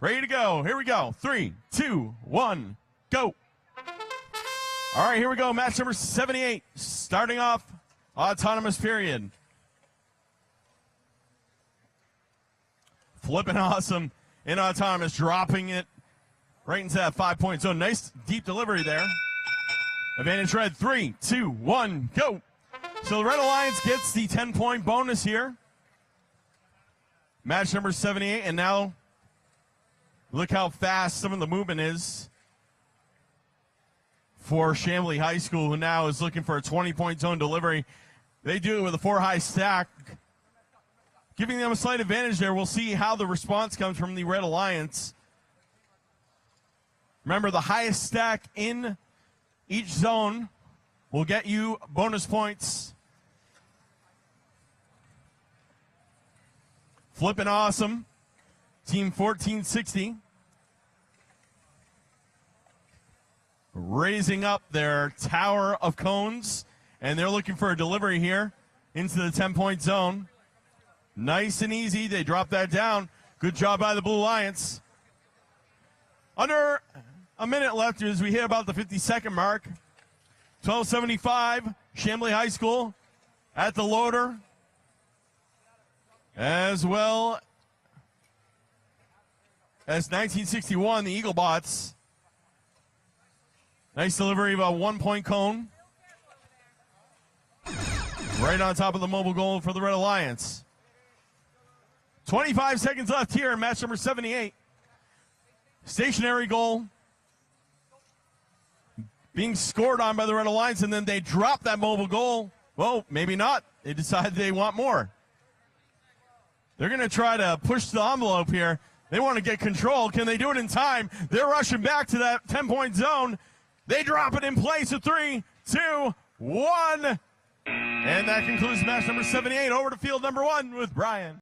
Ready to go. Here we go. 3, 2, 1, go. All right, here we go. Match number 78, starting off autonomous period. Flipping awesome in autonomous, dropping it right into that 5-point zone. Nice deep delivery there. Advantage red. 3, 2, 1, go. So the Red Alliance gets the 10-point bonus here. Match number 78, and now look how fast some of the movement is for Chamblee High School, who now is looking for a 20-point zone delivery. They do it with a 4-high stack, giving them a slight advantage there. We'll see how the response comes from the Red Alliance. Remember, the highest stack in each zone will get you bonus points. Flipping awesome. Team 1460. Raising up their tower of cones, and they're looking for a delivery here into the 10-point zone. Nice and easy. They drop that down. Good job by the Blue Alliance. Under a minute left as we hit about the 50-second mark. 1275, Chamblee High School at the loader, as well as 1961, the Eaglebots. Nice delivery of a 1-point cone. Right on top of the mobile goal for the Red Alliance. 25 seconds left here in match number 78. Stationary goal being scored on by the Red Alliance, and then they drop that mobile goal. Well, maybe not. They decide they want more. They're going to try to push the envelope here. They want to get control. Can they do it in time? They're rushing back to that 10-point zone. They drop it in place of 3, 2, 1. And that concludes match number 78. Over to field number 1 with Brian.